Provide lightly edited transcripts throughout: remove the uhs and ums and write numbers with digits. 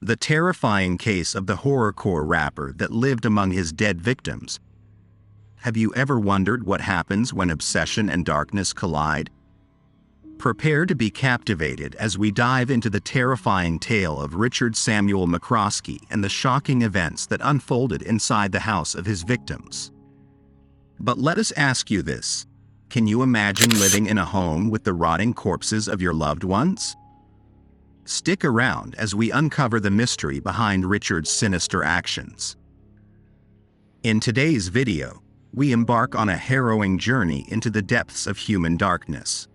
The terrifying case of the horrorcore rapper that lived among his dead victims. Have you ever wondered what happens when obsession and darkness collide? Prepare to be captivated as we dive into the terrifying tale of Richard Samuel McCrosky and the shocking events that unfolded inside the house of his victims. But let us ask you this: can you imagine living in a home with the rotting corpses of your loved ones? Stick around as we uncover the mystery behind Richard's sinister actions. In today's video, we embark on a harrowing journey into the depths of human darkness.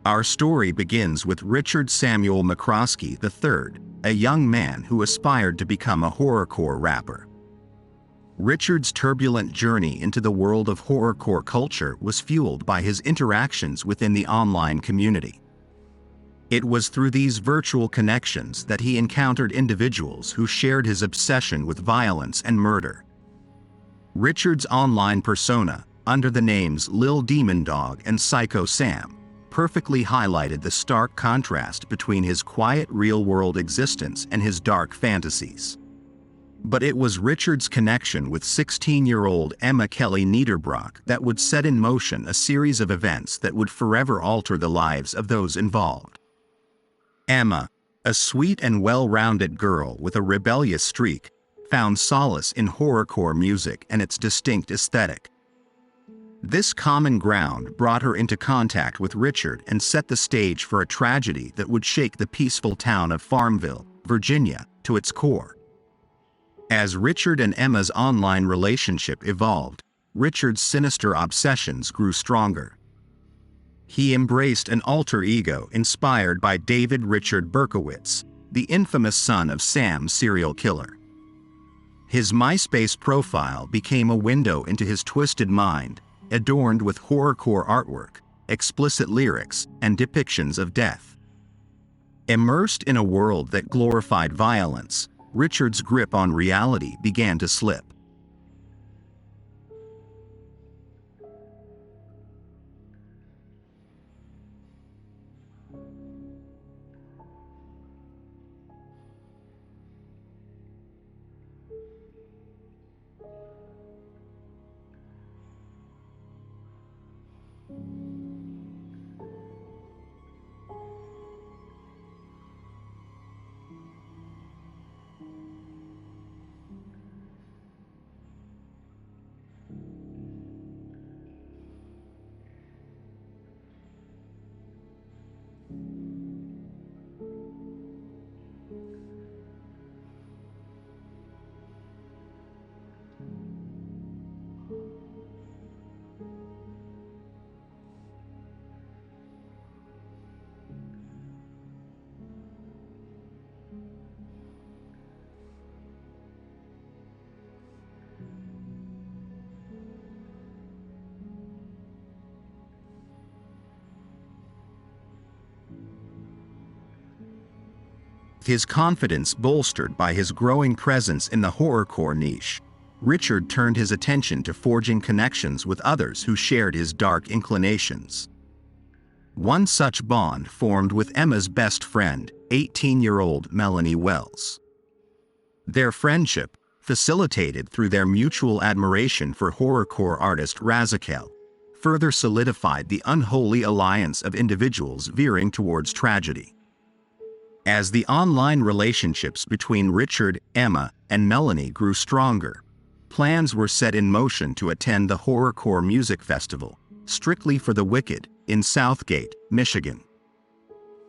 Our story begins with Richard Samuel McCrosky III, a young man who aspired to become a horrorcore rapper. Richard's turbulent journey into the world of horrorcore culture was fueled by his interactions within the online community. It was through these virtual connections that he encountered individuals who shared his obsession with violence and murder. Richard's online persona, under the names Lil Demon Dog and Syko Sam, perfectly highlighted the stark contrast between his quiet real-world existence and his dark fantasies. But it was Richard's connection with 16-year-old Emma Kelly Niederbrock that would set in motion a series of events that would forever alter the lives of those involved. Emma, a sweet and well-rounded girl with a rebellious streak, found solace in horrorcore music and its distinct aesthetic. This common ground brought her into contact with Richard and set the stage for a tragedy that would shake the peaceful town of Farmville, Virginia, to its core. As Richard and Emma's online relationship evolved, Richard's sinister obsessions grew stronger. He embraced an alter ego inspired by David Richard Berkowitz, the infamous son of Sam serial killer. His MySpace profile became a window into his twisted mind, adorned with horrorcore artwork, explicit lyrics, and depictions of death. Immersed in a world that glorified violence, Richard's grip on reality began to slip. His confidence bolstered by his growing presence in the horrorcore niche, Richard turned his attention to forging connections with others who shared his dark inclinations. One such bond formed with Emma's best friend, 18-year-old Melanie Wells. Their friendship, facilitated through their mutual admiration for horrorcore artist Razakel, further solidified the unholy alliance of individuals veering towards tragedy. As the online relationships between Richard, Emma, and Melanie grew stronger, plans were set in motion to attend the Horrorcore Music Festival, Strictly for the Wicked, in Southgate, Michigan.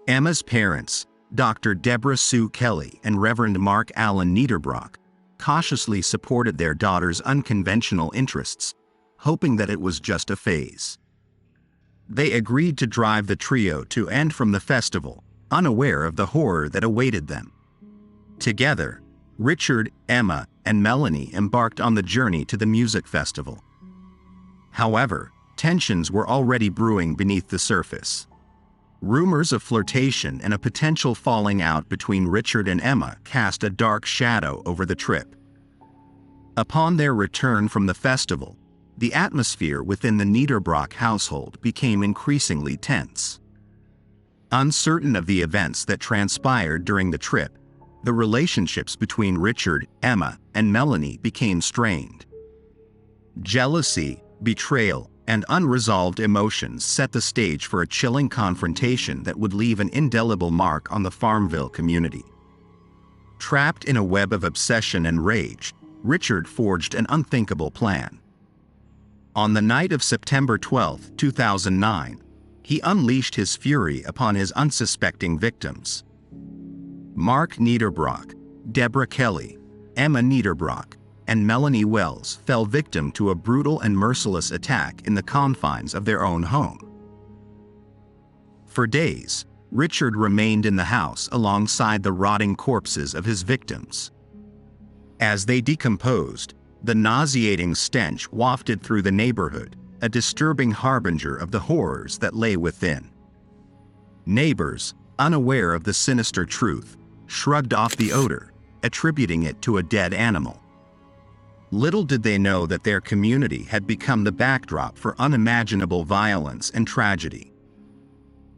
Emma's parents, Dr. Deborah Sue Kelly and Reverend Mark Allen Niederbrock, cautiously supported their daughter's unconventional interests, hoping that it was just a phase. They agreed to drive the trio to and from the festival, unaware of the horror that awaited them. Together, Richard, Emma, and Melanie embarked on the journey to the music festival. However, tensions were already brewing beneath the surface. Rumors of flirtation and a potential falling out between Richard and Emma cast a dark shadow over the trip. Upon their return from the festival, the atmosphere within the Niederbrock household became increasingly tense. Uncertain of the events that transpired during the trip, the relationships between Richard, Emma, and Melanie became strained. Jealousy, betrayal, and unresolved emotions set the stage for a chilling confrontation that would leave an indelible mark on the Farmville community. Trapped in a web of obsession and rage, Richard forged an unthinkable plan. On the night of September 12, 2009, he unleashed his fury upon his unsuspecting victims. Mark Niederbrock, Deborah Kelly, Emma Niederbrock, and Melanie Wells fell victim to a brutal and merciless attack in the confines of their own home. For days, Richard remained in the house alongside the rotting corpses of his victims. As they decomposed, the nauseating stench wafted through the neighborhood, a disturbing harbinger of the horrors that lay within. Neighbors, unaware of the sinister truth, shrugged off the odor, attributing it to a dead animal. Little did they know that their community had become the backdrop for unimaginable violence and tragedy.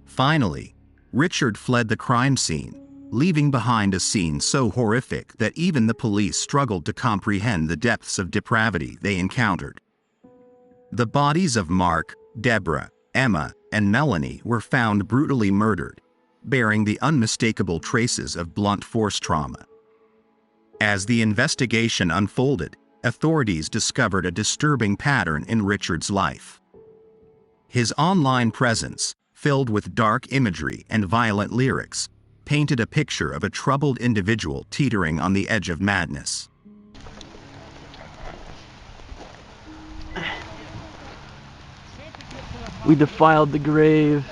Finally, Richard fled the crime scene, leaving behind a scene so horrific that even the police struggled to comprehend the depths of depravity they encountered. The bodies of Mark, Deborah, Emma, and Melanie were found brutally murdered, bearing the unmistakable traces of blunt force trauma. As the investigation unfolded, authorities discovered a disturbing pattern in Richard's life. His online presence, filled with dark imagery and violent lyrics, painted a picture of a troubled individual teetering on the edge of madness. We defiled the grave,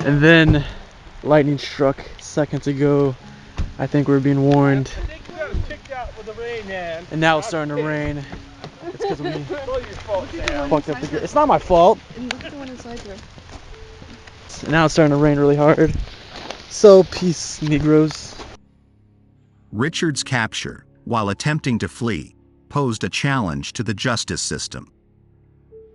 and then lightning struck seconds ago. I think we're being warned. And now it's starting to rain. It's because of me. Fucked up the grave. It's not my fault. And look at the one inside there. And now it's starting to rain really hard. So, peace, Negroes. Richard's capture, while attempting to flee, posed a challenge to the justice system.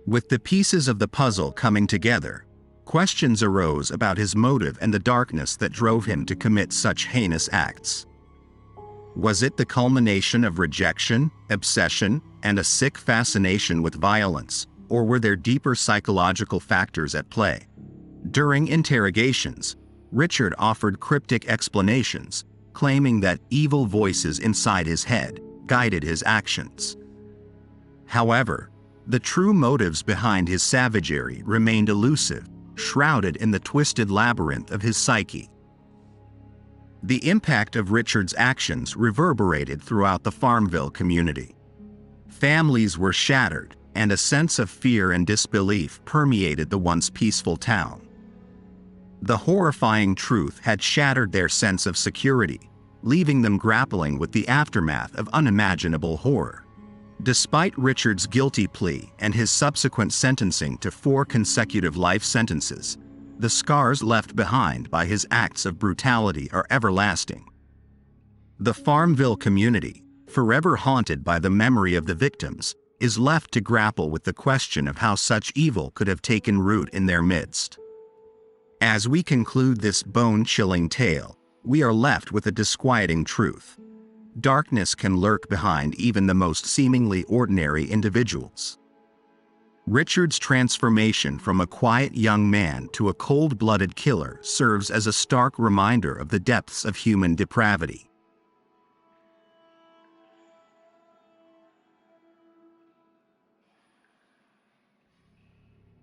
With the pieces of the puzzle coming together, questions arose about his motive and the darkness that drove him to commit such heinous acts. Was it the culmination of rejection, obsession, and a sick fascination with violence, or were there deeper psychological factors at play? During interrogations, Richard offered cryptic explanations, claiming that evil voices inside his head guided his actions. However, the true motives behind his savagery remained elusive, shrouded in the twisted labyrinth of his psyche. The impact of Richard's actions reverberated throughout the Farmville community. Families were shattered, and a sense of fear and disbelief permeated the once peaceful town. The horrifying truth had shattered their sense of security, leaving them grappling with the aftermath of unimaginable horror. Despite Richard's guilty plea and his subsequent sentencing to 4 consecutive life sentences, the scars left behind by his acts of brutality are everlasting. The Farmville community, forever haunted by the memory of the victims, is left to grapple with the question of how such evil could have taken root in their midst. As we conclude this bone-chilling tale, we are left with a disquieting truth. Darkness can lurk behind even the most seemingly ordinary individuals. Richard's transformation from a quiet young man to a cold-blooded killer serves as a stark reminder of the depths of human depravity.